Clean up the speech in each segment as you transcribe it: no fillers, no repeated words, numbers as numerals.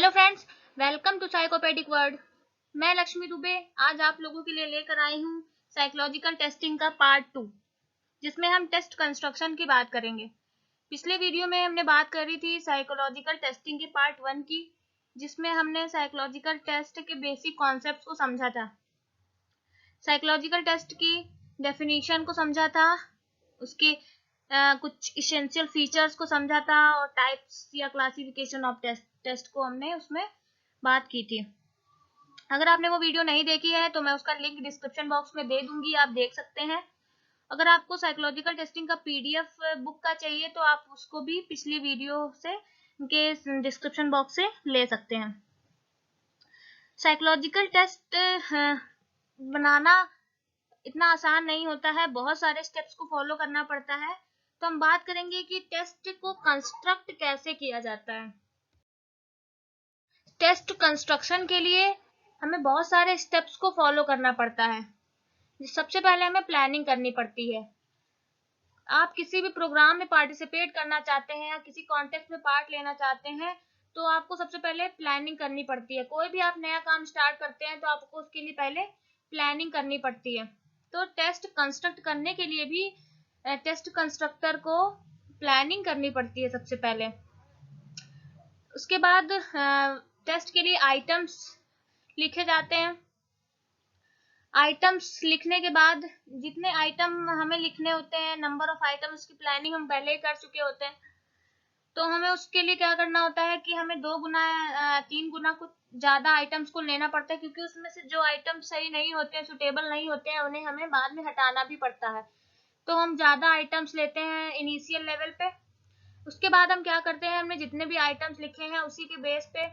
Hello friends, welcome to psychopedic world. मैं लक्ष्मी दुबे आज आप लोगों के लिए लेकर आई हूँ साइकोलॉजिकल टेस्टिंग का पार्ट 2, जिसमें हम टेस्ट कंस्ट्रक्शन की बात करेंगे। पिछले वीडियो में हमने बात करी थी साइकोलॉजिकल टेस्टिंग के पार्ट 1 की, जिसमें हमने साइकोलॉजिकल टेस्ट के बेसिक कॉन्सेप्ट्स को समझा था, साइकोलॉजिकल टेस्ट की डेफिनेशन को समझा था, उसके कुछ इसेंशियल फीचर्स को समझा था और टाइप्स या क्लासिफिकेशन ऑफ टेस्ट को हमने उसमें बात की थी। अगर आपने वो वीडियो नहीं देखी है तो मैं उसका लिंक डिस्क्रिप्शन बॉक्स में दे दूंगी, आप देख सकते हैं। अगर आपको साइकोलॉजिकल टेस्टिंग का पीडीएफ बुक का चाहिए तो आप उसको भी पिछली वीडियो से के डिस्क्रिप्शन बॉक्स से ले सकते हैं। साइकोलॉजिकल टेस्ट बनाना इतना आसान नहीं होता है, बहुत सारे स्टेप्स को फॉलो करना पड़ता है। तो हम बात करेंगे कि टेस्ट को कंस्ट्रक्ट कैसे किया जाता है। टेस्ट कंस्ट्रक्शन के लिए हमें बहुत सारे स्टेप्स को फॉलो करना पड़ता है। सबसे पहले हमें प्लानिंग करनी पड़ती है। आप किसी भी प्रोग्राम में पार्टिसिपेट करना चाहते हैं या किसी कॉन्टेस्ट में पार्ट लेना चाहते हैं तो आपको सबसे पहले प्लानिंग करनी पड़ती है। कोई भी आप नया काम स्टार्ट करते हैं तो आपको उसके लिए पहले प्लानिंग करनी पड़ती है। तो टेस्ट कंस्ट्रक्ट करने के लिए भी टेस्ट कंस्ट्रक्टर को प्लानिंग करनी पड़ती है सबसे पहले। उसके बाद टेस्ट के लिए आइटम्स लिखे जाते हैं। आइटम्स लिखने के बाद जितने आइटम हमें लिखने होते हैं, नंबर ऑफ आइटम्स की प्लानिंग हम पहले ही कर चुके होते हैं, तो हमें उसके लिए क्या करना होता है कि हमें 3 गुना कुछ ज्यादा आइटम्स को लेना पड़ता है, क्योंकि उसमें से जो आइटम सही नहीं होते हैं, सुटेबल नहीं होते हैं, उन्हें हमें बाद में हटाना भी पड़ता है। तो हम ज्यादा आइटम्स लेते हैं इनिशियल लेवल पे। उसके बाद हम क्या करते हैं, हमने जितने भी आइटम्स लिखे हैं उसी के बेस पे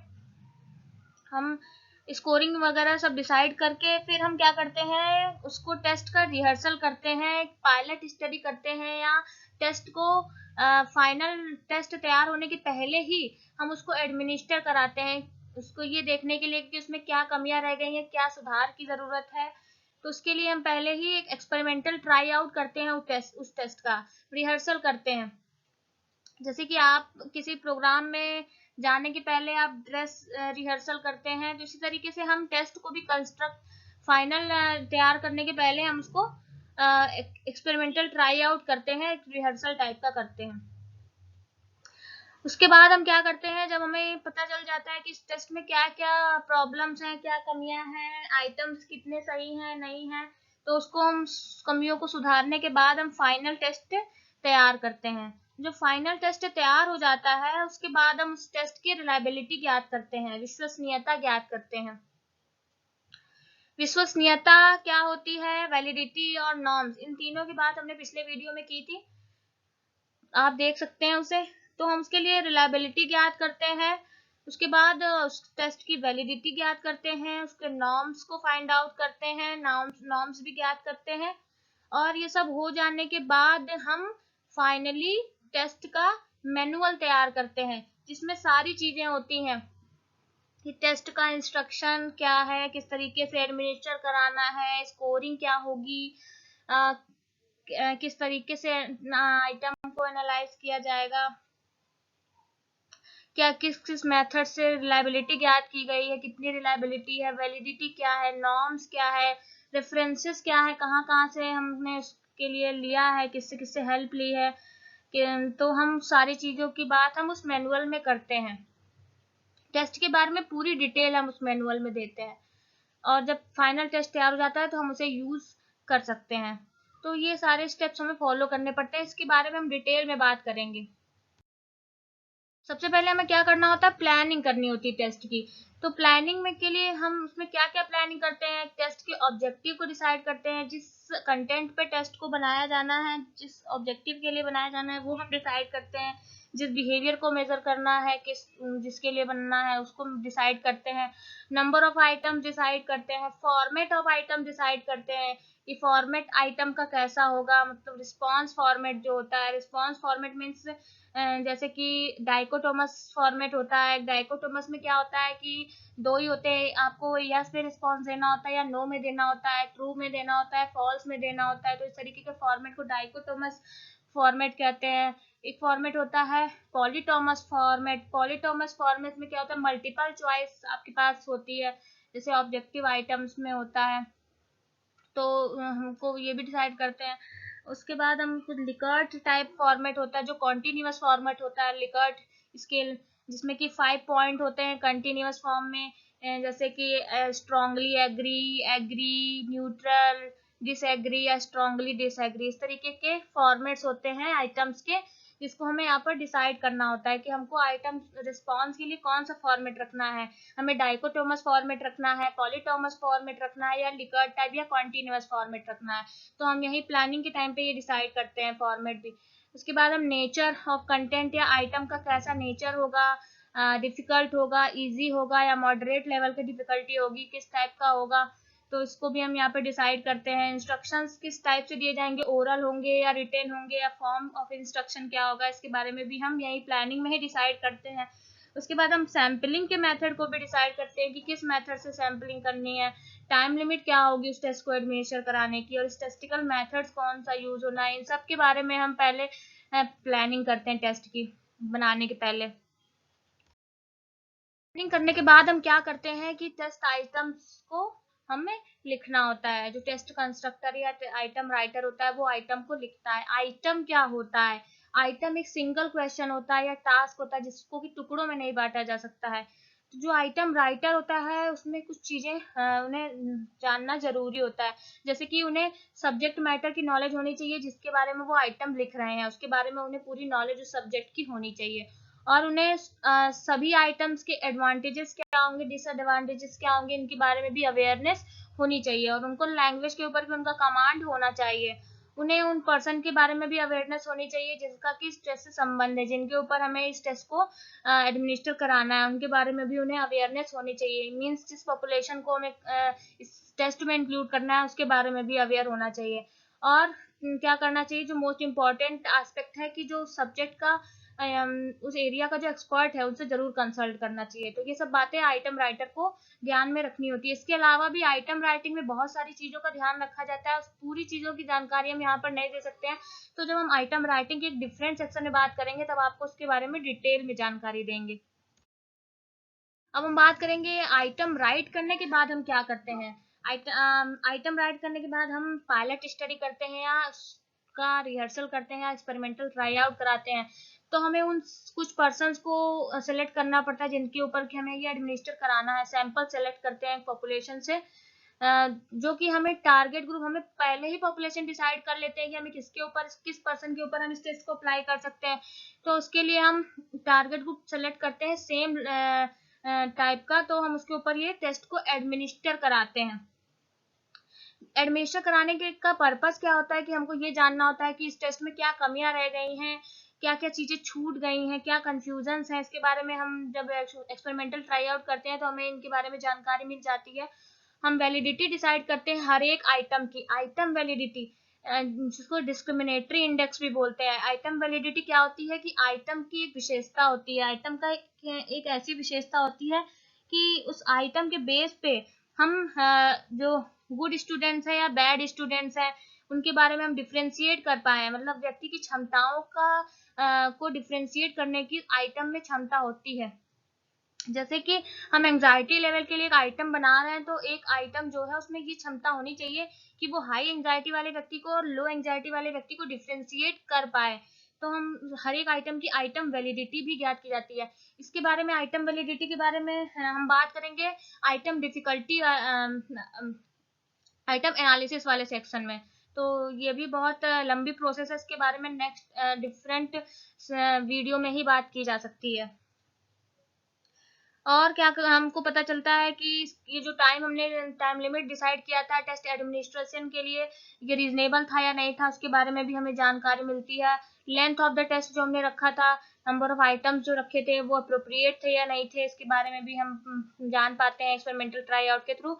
हम स्कोरिंग वगैरह सब डिसाइड करके फिर हम क्या करते हैं, उसको टेस्ट का रिहर्सल करते हैं, पायलट स्टडी करते हैं, या टेस्ट को फाइनल टेस्ट तैयार होने के पहले ही हम उसको एडमिनिस्टर कराते हैं, उसको ये देखने के लिए कि उसमें क्या कमियां रह गई हैं, क्या सुधार की जरूरत है। तो उसके लिए हम पहले ही एक एक्सपेरिमेंटल ट्राई आउट करते हैं, उस टेस्ट का रिहर्सल करते हैं। जैसे कि आप किसी प्रोग्राम में जाने के पहले आप ड्रेस रिहर्सल करते हैं, तो इसी तरीके से हम टेस्ट को भी कंस्ट्रक्ट फाइनल तैयार करने के पहले हम उसको एक्सपेरिमेंटल ट्राई आउट करते हैं, एक रिहर्सल टाइप का करते हैं। उसके बाद हम क्या करते हैं, जब हमें पता चल जाता है कि इस टेस्ट में क्या क्या प्रॉब्लम्स हैं, क्या कमियां हैं, आइटम्स कितने सही हैं नहीं हैं, तो उसको हम कमियों को सुधारने के बाद हम फाइनल टेस्ट तैयार करते हैं। जो फाइनल टेस्ट तैयार हो जाता है उसके बाद हम उस टेस्ट की रिलायबिलिटी ज्ञात करते हैं, विश्वसनीयता ज्ञात करते हैं। विश्वसनीयता क्या होती है, वैलिडिटी और नॉर्म्स, इन तीनों की बात हमने पिछले वीडियो में की थी, आप देख सकते हैं उसे। तो हम उसके लिए रिलायबिलिटी ज्ञात करते हैं, उसके बाद उस टेस्ट की वैलिडिटी ज्ञात करते हैं, उसके नॉर्म्स को फाइंड आउट करते हैं, नॉर्म्स भी ज्ञात करते हैं, और ये सब हो जाने के बाद हम फाइनली टेस्ट का मैनुअल तैयार करते हैं, जिसमें सारी चीजें होती हैं कि टेस्ट का इंस्ट्रक्शन क्या है, किस तरीके से एडमिनिस्टर कराना है, स्कोरिंग क्या होगी, किस तरीके से आइटम को एनालाइज किया जाएगा, क्या किस किस मेथड से रिलायबिलिटी ज्ञात की गई है, कितनी रिलायबिलिटी है, वैलिडिटी क्या है, नॉर्म्स क्या है, रेफरेंसेस क्या है, कहाँ कहाँ से हमने इसके लिए लिया है, किससे किससे हेल्प ली है, तो हम सारी चीजों की बात हम उस मैनुअल में करते हैं। टेस्ट के बारे में पूरी डिटेल हम उस मैनुअल में देते हैं, और जब फाइनल टेस्ट तैयार हो जाता है तो हम उसे यूज कर सकते हैं। तो ये सारे स्टेप्स हमें फॉलो करने पड़ते हैं, इसके बारे में हम डिटेल में बात करेंगे। सबसे पहले हमें क्या करना होता है, प्लानिंग करनी होती है टेस्ट की। तो प्लानिंग में के लिए हम उसमें क्या क्या प्लानिंग करते हैं, टेस्ट के ऑब्जेक्टिव को डिसाइड करते हैं, जिस कंटेंट पे टेस्ट को बनाया जाना है, जिस ऑब्जेक्टिव के लिए बनाया जाना है वो हम डिसाइड करते हैं, जिस बिहेवियर को मेजर करना है, जिसके लिए बनना है उसको डिसाइड करते हैं, नंबर ऑफ आइटम डिसाइड करते हैं, फॉर्मेट ऑफ आइटम डिसाइड करते हैं कि फॉर्मेट आइटम का कैसा होगा, मतलब रिस्पॉन्स फॉर्मेट जो होता है, रिस्पॉन्स फॉर्मेट मीन्स जैसे कि डाइकोटोमस फॉर्मेट होता है। डाइकोटोमस में क्या होता है कि दो ही होते हैं, आपको यस में रिस्पॉन्स देना होता है या नो में देना होता है, ट्रू में देना होता है, फॉल्स में देना होता है। तो इस तरीके के फॉर्मेट को डाइकोटोमस फॉर्मेट कहते हैं, एक फॉर्मेट होता है पॉलीटॉमस फॉर्मेट। पॉलीटॉमस फॉर्मेट में क्या होता है, मल्टीपल चॉइस आपके पास होती है, जैसे ऑब्जेक्टिव आइटम्स में होता है, तो हमको ये भी डिसाइड करते हैं। उसके बाद हम कुछ लिकर्ट टाइप फॉर्मेट होता है, जो कॉन्टिन्यूअस फॉर्मेट होता है, लिकर्ट स्केल, जिसमें कि 5 पॉइंट होते हैं कंटिन्यूअस फॉर्म में, जैसे कि strongly agree, agree, neutral, disagree या स्ट्रांगली डिसएग्री, इस तरीके के फॉर्मेट्स होते हैं आइटम्स के, जिसको हमें यहाँ पर डिसाइड करना होता है कि हमको आइटम रिस्पॉन्स के लिए कौन सा फॉर्मेट रखना है, हमें डाइकोटोमस फॉर्मेट रखना है, पॉलीटोमस फॉर्मेट रखना है, या लिकर्ट टाइप या कॉन्टिन्यूअस फॉर्मेट रखना है। तो हम यही प्लानिंग के टाइम पे ये डिसाइड करते हैं फॉर्मेट भी। उसके बाद हम नेचर ऑफ कंटेंट या आइटम का कैसा नेचर होगा, डिफिकल्ट होगा, इजी होगा या मॉडरेट लेवल की डिफिकल्टी होगी, किस टाइप का होगा, तो इसको भी हम यहाँ पे डिसाइड करते हैं। इंस्ट्रक्शंस किस टाइप से दिए जाएंगे, ओरल होंगे या रिटेन होंगे, या फॉर्म ऑफ इंस्ट्रक्शन क्या होगा, इसके बारे में भी हम यही प्लानिंग में ही डिसाइड करते हैं। उसके बाद हम सैम्पलिंग के मेथड को भी डिसाइड करते हैं कि किस मेथड से सैम्पलिंग करनी है, टाइम लिमिट क्या होगी उस टेस्ट को एडमिनिस्टर कराने की, और स्टैटिस्टिकल मेथड्स कौन सा यूज होना है, इन सब के बारे में हम पहले प्लानिंग करते हैं टेस्ट की बनाने के पहले। प्लानिंग करने के बाद हम क्या करते हैं कि टेस्ट आइटम्स को हमें लिखना होता है। जो टेस्ट कंस्ट्रक्टर या आइटम राइटर होता है वो आइटम को लिखता है। आइटम क्या होता है, आइटम एक सिंगल क्वेश्चन होता है या टास्क होता है जिसको कि टुकड़ों में नहीं बांटा जा सकता है। तो जो आइटम राइटर होता है उसमें कुछ चीजें उन्हें जानना जरूरी होता है, जैसे कि उन्हें सब्जेक्ट मैटर की नॉलेज होनी चाहिए जिसके बारे में वो आइटम लिख रहे हैं, उसके बारे में उन्हें पूरी नॉलेज उस सब्जेक्ट की होनी चाहिए, और उन्हें सभी आइटम्स के एडवांटेजेस क्या होंगे, डिसएडवांटेजेस क्या होंगे, इनके बारे में भी अवेयरनेस होनी चाहिए, और उनको लैंग्वेज के ऊपर भी उनका कमांड होना चाहिए। उन्हें उन पर्सन के बारे में भी अवेयरनेस होनी चाहिए जिसका कि इस टेस्ट से संबंध है, जिनके ऊपर हमें इस टेस्ट को एडमिनिस्टर कराना है, उनके बारे में भी उन्हें अवेयरनेस होनी चाहिए। मीन्स जिस पॉपुलेशन को हमें इस टेस्ट में इंक्लूड करना है उसके बारे में भी अवेयर होना चाहिए। और क्या करना चाहिए, जो मोस्ट इम्पॉर्टेंट एस्पेक्ट है कि जो सब्जेक्ट का उस एरिया का जो एक्सपर्ट है उनसे जरूर कंसल्ट करना चाहिए। तो ये सब बातें आइटम राइटर को ध्यान में रखनी होती है। इसके अलावा भी आइटम राइटिंग में बहुत सारी चीजों का ध्यान रखा जाता है, पूरी चीजों की जानकारी हम यहाँ पर नहीं दे सकते हैं, तो जब हम आइटम राइटिंग के एक डिफरेंट सेक्शन में बात करेंगे तब आपको उसके बारे में डिटेल में जानकारी देंगे। अब हम बात करेंगे आइटम राइट करने के बाद हम क्या करते हैं। आइटम राइट करने के बाद हम पायलट स्टडी करते हैं या उसका रिहर्सल करते हैं या एक्सपेरिमेंटल ट्राई आउट कराते हैं। तो हमें उन कुछ पर्सन्स को सेलेक्ट करना पड़ता है जिनके ऊपर कि हमें ये एडमिनिस्टर कराना है। सैंपल सेलेक्ट करते हैं पॉपुलेशन से, जो कि हमें टारगेट ग्रुप, हमें पहले ही पॉपुलेशन डिसाइड कर लेते हैं कि हमें किसके ऊपर, किस पर्सन के ऊपर हम इस टेस्ट को अप्लाई कर सकते हैं। तो उसके लिए हम टारगेट ग्रुप सेलेक्ट करते हैं सेम टाइप का, तो हम उसके ऊपर ये टेस्ट को एडमिनिस्टर कराते हैं। एडमिनिस्टर कराने के का पर्पस क्या होता है कि हमको ये जानना होता है कि इस टेस्ट में क्या कमियां रह गई हैं, क्या क्या चीजें छूट गई हैं, क्या कंफ्यूजन्स हैं, इसके बारे में हम जब एक्सपेरिमेंटल ट्राई आउट करते हैं तो हमें इनके बारे में जानकारी मिल जाती है। हम वैलिडिटी डिसाइड करते हैं हर एक आइटम की, आइटम वैलिडिटी, जिसको डिस्क्रिमिनेटरी इंडेक्स भी बोलते हैं। आइटम वैलिडिटी क्या होती है कि आइटम की एक विशेषता होती है, आइटम का एक ऐसी विशेषता होती है कि उस आइटम के बेस पे हम जो गुड स्टूडेंट्स हैं या बैड स्टूडेंट्स हैं उनके बारे में हम डिफ्रेंशिएट कर पाए, मतलब व्यक्ति की क्षमताओं का को डिफ्रेंशिएट करने की आइटम में क्षमता होती है। जैसे कि हम एंजाइटी लेवल के लिए एक आइटम बना रहे हैं, तो एक आइटम जो है उसमें ये क्षमता होनी चाहिए कि वो हाई एंजाइटी वाले व्यक्ति को और लो एंजाइटी वाले व्यक्ति को डिफ्रेंशिएट कर पाए। तो हम हर एक आइटम की आइटम वैलिडिटी भी ज्ञात की जाती है। इसके बारे में, आइटम वैलिडिटी के बारे में हम बात करेंगे आइटम डिफिकल्टी, आइटम एनालिसिस वाले सेक्शन में। तो ये भी बहुत लंबी प्रोसेस है, इसके बारे में नेक्स्ट डिफरेंट वीडियो में ही बात की जा सकती है। और क्या हमको पता चलता है कि ये जो टाइम हमने टाइम लिमिट डिसाइड किया था टेस्ट एडमिनिस्ट्रेशन के लिए, ये रीजनेबल था या नहीं था, उसके बारे में भी हमें जानकारी मिलती है। लेंथ ऑफ द टेस्ट जो हमने रखा था, नंबर ऑफ आइटम्स जो रखे थे वो अप्रोप्रिएट थे या नहीं थे, इसके बारे में भी हम जान पाते हैं एक्सपेरिमेंटल ट्राई आउट के थ्रू।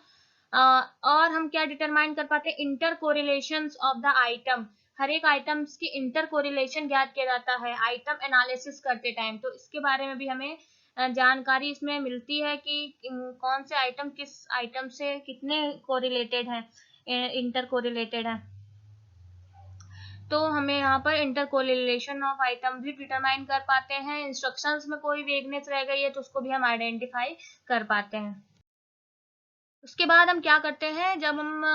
और हम क्या डिटरमाइन कर पाते हैं, intercorrelations of the item, हर एक आइटम्स की इंटर कोरिलेशन ज्ञात किया जाता है आइटम एनालिसिस करते टाइम। तो इसके बारे में भी हमें जानकारी इसमें मिलती है कि कौन से आइटम किस आइटम से कितने कोरिलेटेड हैं, इंटर कोरिलेटेड हैं। तो हमें यहाँ पर इंटर कोरिलेशन ऑफ आइटम भी डिटरमाइन कर पाते हैं। इंस्ट्रक्शंस में कोई वेगनेस रह गई है तो उसको भी हम आइडेंटिफाई कर पाते हैं। उसके बाद हम क्या करते हैं, जब हम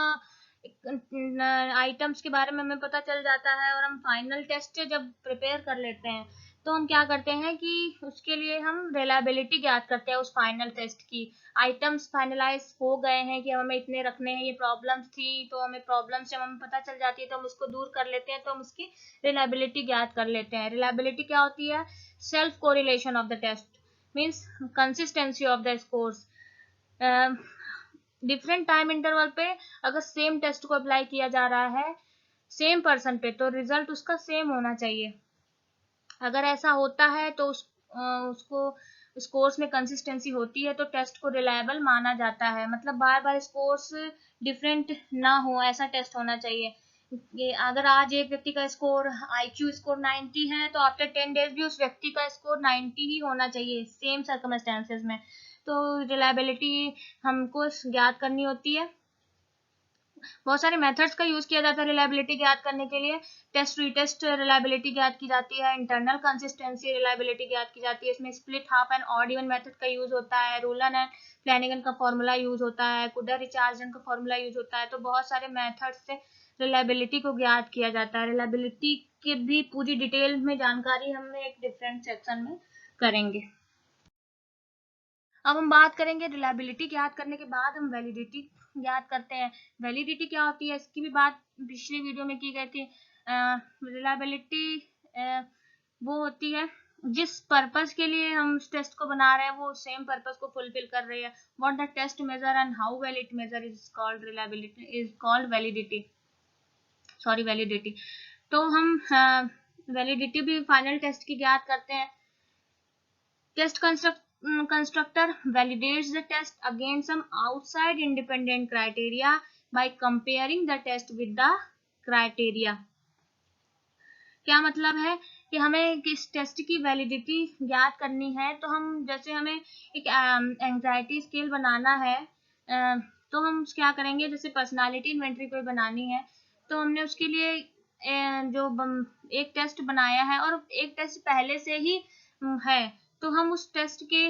आइटम्स के बारे में हमें पता चल जाता है और हम फाइनल टेस्ट जब प्रिपेयर कर लेते हैं, तो हम क्या करते हैं कि उसके लिए हम रिलायबिलिटी ज्ञात करते हैं उस फाइनल टेस्ट की। आइटम्स फाइनलाइज हो गए हैं कि हमें इतने रखने हैं, ये प्रॉब्लम्स थी, तो हमें प्रॉब्लम्स जब हमें पता चल जाती है तो हम उसको दूर कर लेते हैं, तो हम उसकी रिलायबिलिटी ज्ञात कर लेते हैं। रिलायबिलिटी क्या होती है? Self correlation of the test, means consistency of the scores. Different time interval पे अगर सेम टेस्ट को अप्लाई किया जा रहा है सेम पर्सन पे, तो रिजल्ट उसका सेम होना चाहिए। अगर ऐसा होता है तो उसको स्कोर्स में कंसिस्टेंसी होती है तो टेस्ट को रिलायबल माना जाता है। मतलब बार बार स्कोर्स डिफरेंट ना हो, ऐसा टेस्ट होना चाहिए। ये अगर आज एक व्यक्ति का स्कोर IQ स्कोर 90 है तो आफ्टर 10 डेज भी उस व्यक्ति का स्कोर 90 ही होना चाहिए सेम सर्कमस्टेंसेस में। तो रिलायबिलिटी हमको ज्ञात करनी होती है। बहुत सारे मेथड्स का यूज किया जाता है रिलायबिलिटी ज्ञात करने के लिए। टेस्ट रीटेस्ट रिलायबिलिटी ज्ञात की जाती है, इंटरनल कंसिस्टेंसी रिलायबिलिटी ज्ञात की जाती है, इसमें split half and odd even method का यूज होता है, रूलन एंड फ्लैनिगन का फॉर्मूला यूज होता है, कुडर रिचार्डसन का फॉर्मूला यूज होता है। तो बहुत सारे मेथड्स से रिलायबिलिटी को ज्ञात किया जाता है। रिलायबिलिटी की भी पूरी डिटेल में जानकारी हम एक डिफरेंट सेक्शन में करेंगे। अब हम बात करेंगे रिलायबिलिटी ज्ञात करने के बाद हम वैलिडिटी ज्ञात करते हैं। वैलिडिटी क्या होती है इसकी भी बात पिछली वीडियो में की गई थी। रिलायबिलिटी वो होती है जिस पर्पस के लिए हम उस टेस्ट को बना रहे हैं वो सेम पर्पस को फुलफिल कर रही है। What the test measure and how well it measure is called reliability, is called validity, sorry validity. तो हम वैलिडिटी भी फाइनल टेस्ट की ज्ञात करते हैं। Test constructor validates the test against some outside independent criteria by comparing the test with the criteria। क्या मतलब है कि हमें किस टेस्ट की वैलिडिटी ज्ञात करनी है, तो हम जैसे हमें एक एंजाइटी स्केल बनाना है, तो हम क्या करेंगे, जैसे पर्सनालिटी इन्वेंटरी कोई बनानी है तो हमने उसके लिए जो एक टेस्ट बनाया है और एक टेस्ट पहले से ही है, तो हम उस टेस्ट के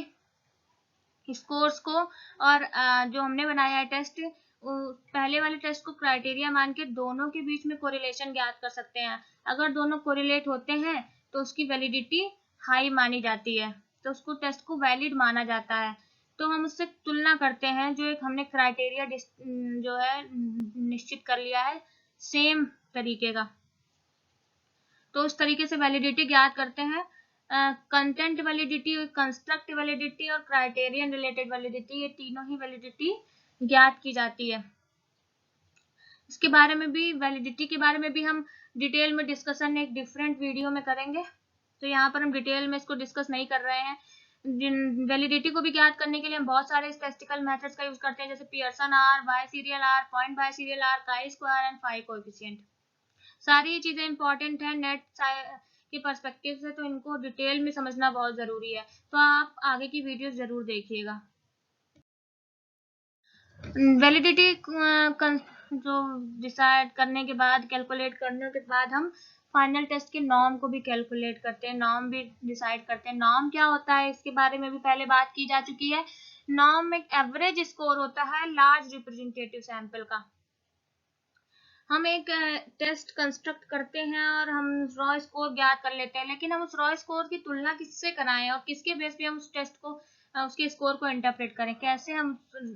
स्कोर्स को और जो हमने बनाया है टेस्ट पहले वाले टेस्ट को क्राइटेरिया मान के दोनों के बीच में कोरिलेशन ज्ञात कर सकते हैं। अगर दोनों कोरिलेट होते हैं तो उसकी वैलिडिटी हाई मानी जाती है, तो उसको टेस्ट को वैलिड माना जाता है। तो हम उससे तुलना करते हैं जो एक हमने क्राइटेरिया जो है निश्चित कर लिया है सेम तरीके का, तो उस तरीके से वैलिडिटी ज्ञात करते हैं। कंटेंट वैलिडिटी, कंस्ट्रक्ट वैलिडिटी और क्राइटेरियन रिलेटेड वैलिडिटी, ये तीनों ही वैलिडिटी ज्ञात की जाती है। इसके बारे में भी, वैलिडिटी के बारे में भी हम डिटेल में डिस्कशन एक डिफरेंट वीडियो में करेंगे, तो यहाँ पर हम डिटेल में इसको डिस्कस नहीं कर रहे हैं। वैलिडिटी को भी ज्ञात करने के लिए हम बहुत सारे स्टैटिस्टिकल मेथड्स का यूज करते हैं, जैसे Pearson r, biserial r, point biserial r, chi square and phi coefficient. सारी चीजें इंपॉर्टेंट है नेट के पर्सपेक्टिव से, तो इनको डिटेल में समझना बहुत जरूरी है, तो आप आगे की वीडियो जरूर देखिएगा। वैलिडिटी जो डिसाइड करने के बाद, कैलकुलेट करने के बाद हम फाइनल टेस्ट के नॉर्म को भी कैलकुलेट करते हैं, नॉर्म भी डिसाइड करते हैं। नॉर्म क्या होता है इसके बारे में भी पहले बात की जा चुकी है। नॉर्म एक एवरेज स्कोर होता है लार्ज रिप्रेजेंटेटिव सैंपल का। हम एक टेस्ट कंस्ट्रक्ट करते हैं और हम रॉ स्कोर ज्ञात कर लेते हैं, लेकिन हम उस रॉ स्कोर की तुलना किससे कराएं और किसके बेस पे हम उस टेस्ट को, उसके स्कोर को इंटरप्रेट करें, कैसे हम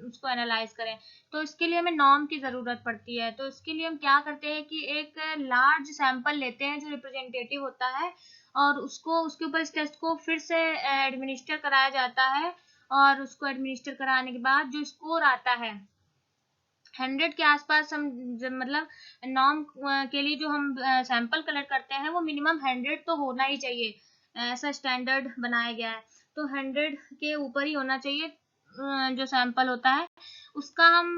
उसको एनालाइज करें, तो इसके लिए हमें नॉर्म की जरूरत पड़ती है। तो इसके लिए हम क्या करते हैं कि एक लार्ज सैंपल लेते हैं जो रिप्रेजेंटेटिव होता है और उसको, उसके ऊपर इस टेस्ट को फिर से एडमिनिस्टर कराया जाता है, और उसको एडमिनिस्टर कराने के बाद जो स्कोर आता है 100 के आसपास, हम मतलब नॉर्म के लिए जो हम सैंपल कलेक्ट करते हैं वो मिनिमम 100 तो होना ही चाहिए, ऐसा स्टैंडर्ड बनाया गया है। तो 100 के ऊपर ही होना चाहिए जो सैंपल होता है उसका। हम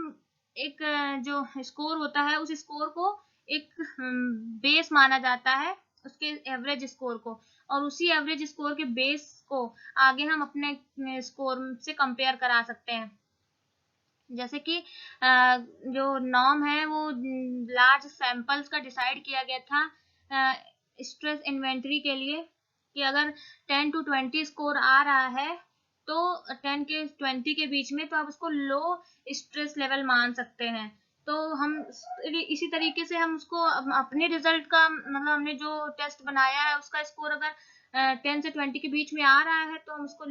एक जो स्कोर होता है उस स्कोर को एक बेस माना जाता है उसके एवरेज स्कोर को, और उसी एवरेज स्कोर के बेस को आगे हम अपने स्कोर से कंपेयर करा सकते हैं। जैसे कि जो नॉर्म है वो लार्ज सैंपल्स का डिसाइड किया गया था स्ट्रेस इन्वेंटरी के लिए कि अगर 10 to 20 स्कोर आ रहा है तो 10 के 20 के बीच में, तो आप उसको लो स्ट्रेस लेवल मान सकते हैं। तो हम इसी तरीके से हम उसको अपने रिजल्ट का, मतलब हमने जो टेस्ट बनाया है उसका स्कोर अगर 10 से 20 के बीच में आ रहा है तो हम उसको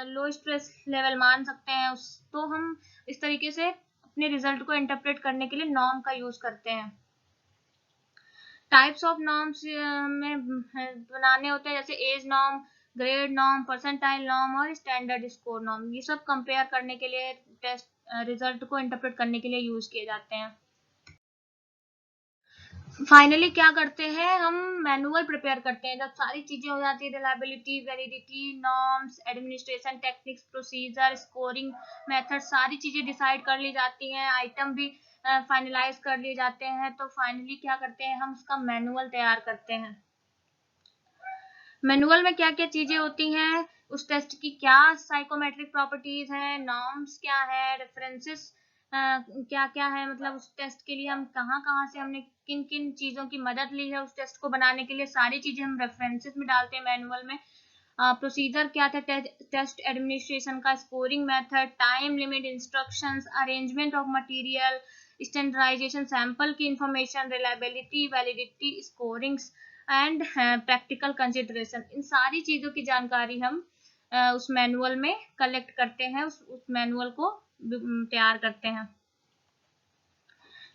लो स्ट्रेस लेवल मान सकते हैं। तो हम इस तरीके से अपने रिजल्ट को इंटरप्रेट करने के लिए नॉर्म का यूज करते हैं। टाइप्स ऑफ नॉर्म्स में बनाने होते हैं, जैसे age norm, grade norm, percentile norm और स्टैंडर्ड स्कोर नॉर्म। ये सब कंपेयर करने के लिए, टेस्ट रिजल्ट को इंटरप्रेट करने के लिए यूज किए जाते हैं। फाइनली क्या करते हैं, हम मैनुअल प्रिपेयर करते हैं। जब सारी चीजें हो जाती है, reliability, validity, norms, administration techniques, procedure, scoring method, सारी चीजें डिसाइड कर ली जाती हैं, आइटम भी फाइनलाइज कर लिए जाते हैं, तो फाइनली क्या करते हैं, हम उसका मैनुअल तैयार करते हैं। मैनुअल में क्या क्या चीजें होती हैं, उस टेस्ट की क्या साइकोमेट्रिक प्रॉपर्टीज हैं, नॉर्म्स क्या है, रेफरेंसेस क्या क्या है, मतलब उस टेस्ट के लिए हम कहाँ से हमने किन किन चीजों की मदद ली है उस टेस्ट को बनाने के लिए, सारी चीजें हम रेफरेंसेस में डालते हैं मैनुअल में। प्रोसीजर क्या था टेस्ट एडमिनिस्ट्रेशन का, scoring method, time limit, instructions, arrangement of material, standardisation, sample की information, reliability, validity, scorings and practical consideration, इन सारी चीजों की जानकारी हम उस मैनुअल में कलेक्ट करते हैं, उस मैनुअल को तैयार करते हैं।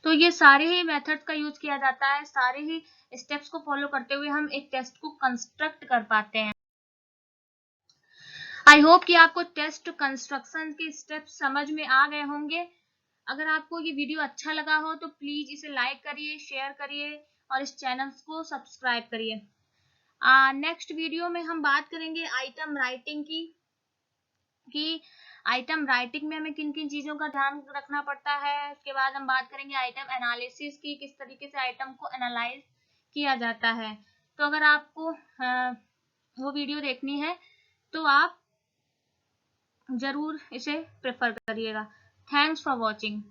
तो ये सारे ही मेथड्स का यूज किया जाता है, सारे ही स्टेप्स को फॉलो करते हुए हम एक टेस्ट को कंस्ट्रक्ट कर पाते हैं। आई होप कि आपको टेस्ट कंस्ट्रक्शन के स्टेप्स समझ में आ गए होंगे। अगर आपको ये वीडियो अच्छा लगा हो तो प्लीज इसे लाइक करिए, शेयर करिए और इस चैनल को सब्सक्राइब करिए। नेक्स्ट वीडियो में हम बात करेंगे आइटम राइटिंग की, कि आइटम राइटिंग में हमें किन किन चीजों का ध्यान रखना पड़ता है। उसके बाद हम बात करेंगे आइटम एनालिसिस की, किस तरीके से आइटम को एनालाइज किया जाता है। तो अगर आपको वो वीडियो देखनी है तो आप जरूर इसे प्रेफर करिएगा। Thanks for watching.